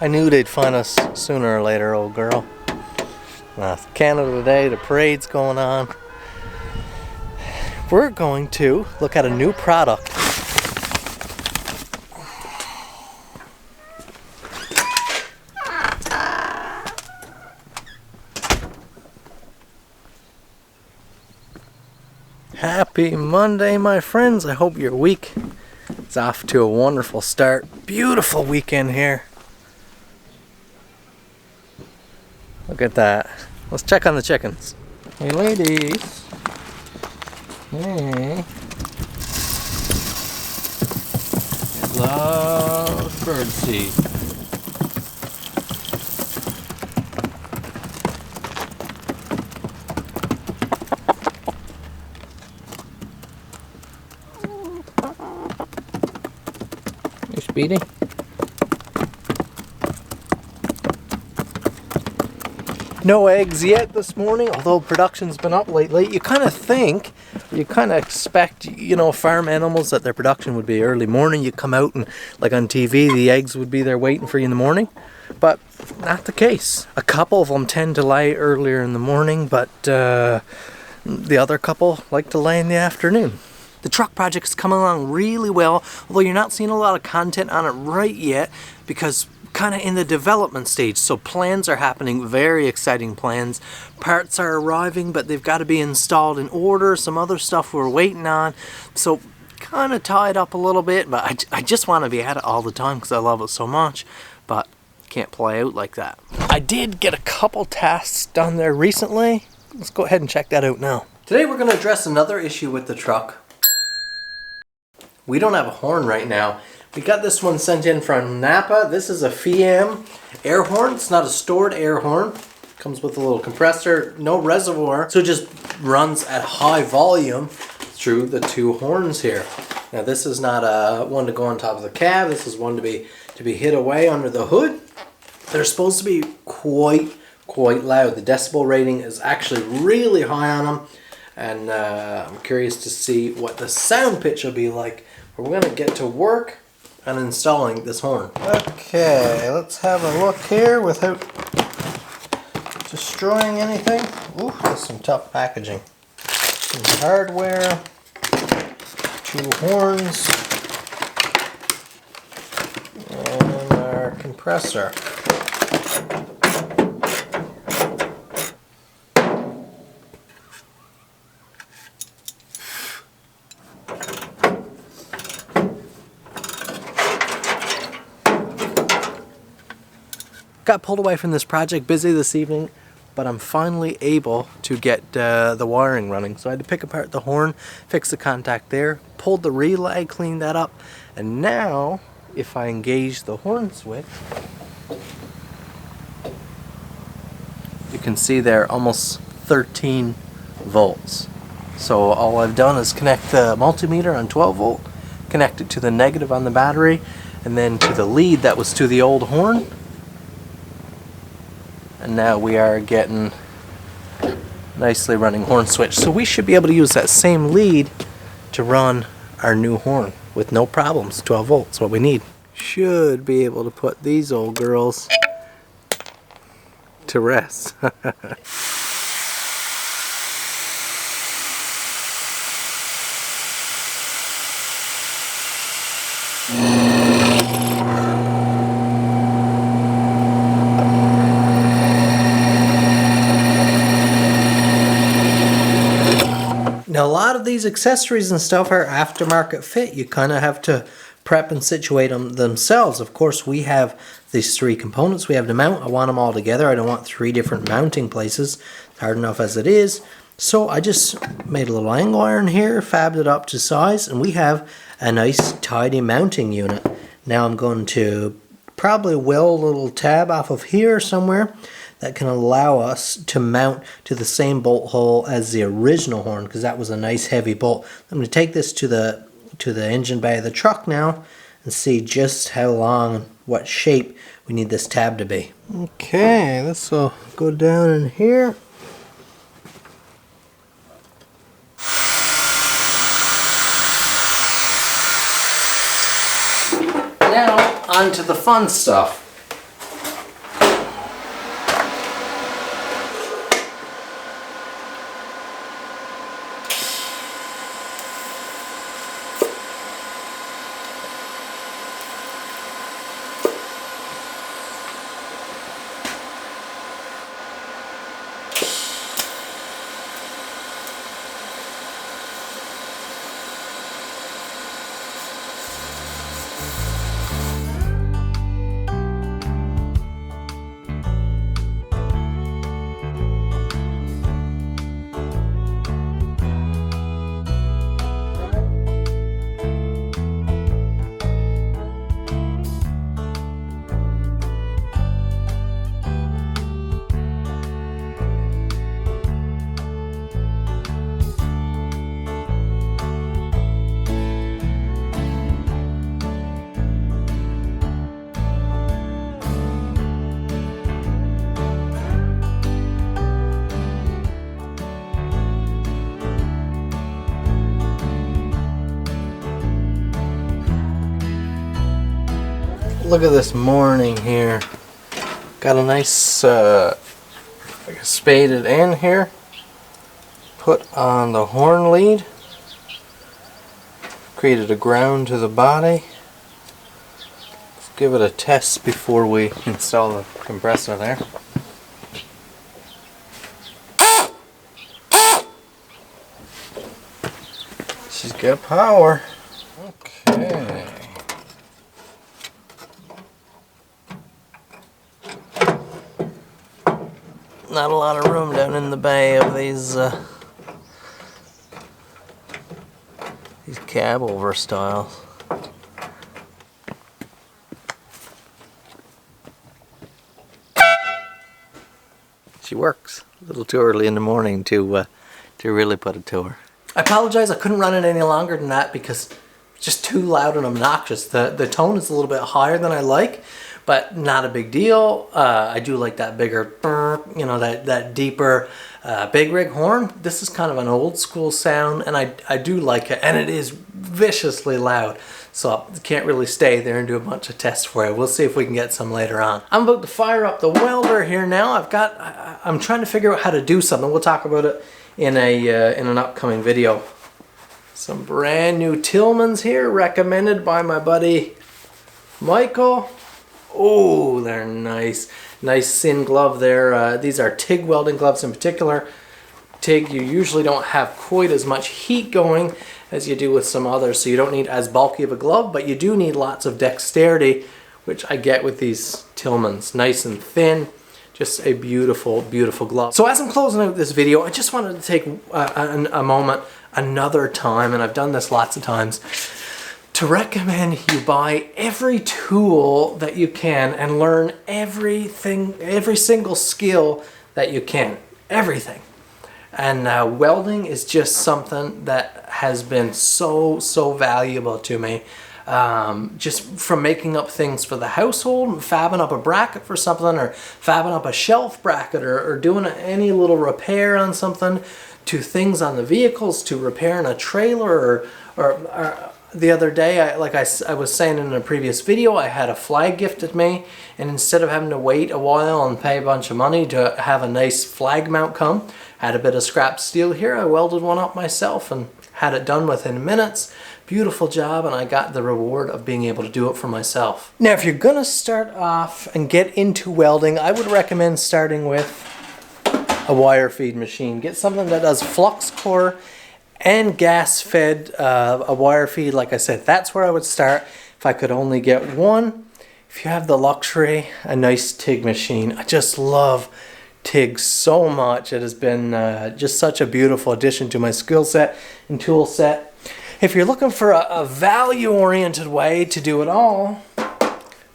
I knew they'd find us sooner or later, old girl. Canada Day, the parade's going on. We're going to look at a new product. Happy Monday, my friends. I hope your week is off to a wonderful start. Beautiful weekend here. Look at that. Let's check on the chickens. Hey ladies. Hey. Love birdseed. Hey Speedy. No eggs yet this morning, although production's been up lately. You kind of expect, you know, farm animals that their production would be early morning. You come out and, like on TV, the eggs would be there waiting for you in the morning. But not the case. A couple of them tend to lay earlier in the morning, but the other couple like to lay in the afternoon. The truck project's coming along really well, although you're not seeing a lot of content on it right yet because kind of in the development stage. So plans are happening, very exciting plans. Parts are arriving, but they've got to be installed in order. Some other stuff we're waiting on. So kind of tied up a little bit, but I just want to be at it all the time because I love it so much. But can't play out like that. I did get a couple tasks done there recently. Let's go ahead and check that out now. Today we're going to address another issue with the truck. We don't have a horn right now. We got this one sent in from Napa. This is a FEM air horn. It's not a stored air horn. Comes with a little compressor, no reservoir. So it just runs at high volume through the two horns here. Now this is not a one to go on top of the cab. This is one to be hid away under the hood. They're supposed to be quite loud. The decibel rating is actually really high on them. And I'm curious to see what the sound pitch will be like. We're going to get to work on installing this horn. Okay, let's have a look here without destroying anything. Ooh, that's some tough packaging. Some hardware, two horns, and our compressor. Got pulled away from this project, busy this evening, but I'm finally able to get the wiring running. So I had to pick apart the horn, fix the contact there, pulled the relay, cleaned that up, and now if I engage the horn switch, you can see there almost 13 volts. So all I've done is connect the multimeter on 12 volt, connect it to the negative on the battery, and then to the lead that was to the old horn. And now we are getting nicely running horn switch. So we should be able to use that same lead to run our new horn with no problems. 12 volts, what we need. Should be able to put these old girls to rest. Now a lot of these accessories and stuff are aftermarket fit. You kind of have to prep and situate them themselves. Of course, we have these three components. We have the mount. I want them all together. I don't want three different mounting places. It's hard enough as it is. So I just made a little angle iron here, fabbed it up to size, and we have a nice tidy mounting unit. Now I'm going to probably weld a little tab off of here somewhere that can allow us to mount to the same bolt hole as the original horn, because that was a nice heavy bolt. I'm going to take this to the engine bay of the truck now and see just how long, what shape we need this tab to be. Okay, this will go down in here. Now, on to the fun stuff. look at this morning here. Got a nice like a spaded end here. Put on the horn lead. Created a ground to the body. Let's give it a test before we install the compressor there. She's got power. Okay. Not a lot of room down in the bay of these cab over styles. She works. A little too early in the morning to really put it to her. I apologize, I couldn't run it any longer than that because it's just too loud and obnoxious. The tone is a little bit higher than I like, but not a big deal. I do like that bigger, you know, that deeper big rig horn. This is kind of an old school sound, and I do like it, and it is viciously loud. So I can't really stay there and do a bunch of tests for it. We'll see if we can get some later on. I'm about to fire up the welder here now. I'm trying to figure out how to do something. We'll talk about it in an upcoming video. Some brand new Tillmans here, recommended by my buddy Michael. Oh, they're nice. Nice thin glove there. These are TIG welding gloves in particular. TIG, you usually don't have quite as much heat going as you do with some others, so you don't need as bulky of a glove, but you do need lots of dexterity, which I get with these Tillmans. Nice and thin. Just a beautiful, beautiful glove. So as I'm closing out this video, I just wanted to take a moment, another time, and I've done this lots of times, to recommend you buy every tool that you can and learn everything, every single skill that you can. Everything. And welding is just something that has been so valuable to me. Just from making up things for the household, fabbing up a bracket for something, or fabbing up a shelf bracket, or doing any little repair on something, to things on the vehicles, to repairing a trailer, or the other day, like I was saying in a previous video, I had a flag gifted me, and instead of having to wait a while and pay a bunch of money to have a nice flag mount come, had a bit of scrap steel here, I welded one up myself and had it done within minutes. Beautiful job, and I got the reward of being able to do it for myself. Now, if you're gonna start off and get into welding, I would recommend starting with a wire feed machine. Get something that does flux core and gas fed, a wire feed. Like I said, that's where I would start if I could only get one. If you have the luxury, a nice TIG machine. I just love TIG so much. It has been just such a beautiful addition to my skill set and tool set. If you're looking for a value-oriented way to do it all,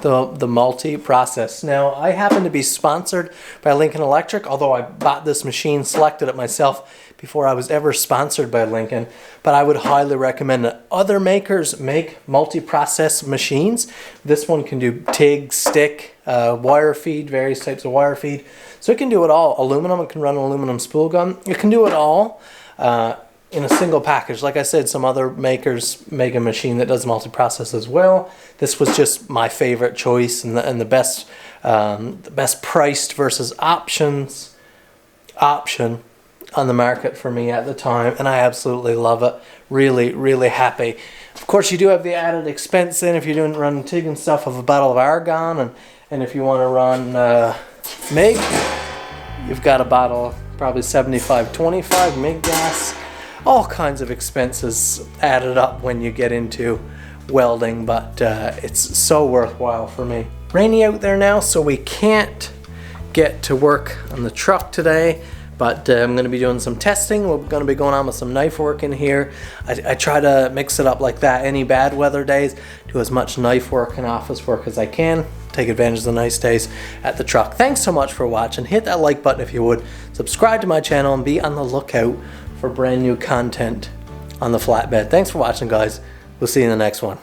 the multi-process. Now, I happen to be sponsored by Lincoln Electric, although I bought this machine, selected it myself before I was ever sponsored by Lincoln. But I would highly recommend that other makers make multi-process machines. This one can do TIG, stick, wire feed, various types of wire feed. So it can do it all. Aluminum, it can run an aluminum spool gun. It can do it all in a single package. Like I said, some other makers make a machine that does multi-process as well. This was just my favorite choice and the best priced versus option on the market for me at the time, and I absolutely love it. Really happy. Of course, you do have the added expense in if you're running TIG and stuff of a bottle of argon, and if you want to run MIG, you've got a bottle, probably 75-25 MIG gas. All kinds of expenses added up when you get into welding, but it's so worthwhile for me. Rainy out there now, so we can't get to work on the truck today, but I'm going to be doing some testing. We're going to be going on with some knife work in here. I try to mix it up like that. Any bad weather days, do as much knife work and office work as I can. Take advantage of the nice days at the truck. Thanks so much for watching. Hit that like button if you would. Subscribe to my channel and be on the lookout for brand new content on the flatbed. Thanks for watching, guys. We'll see you in the next one.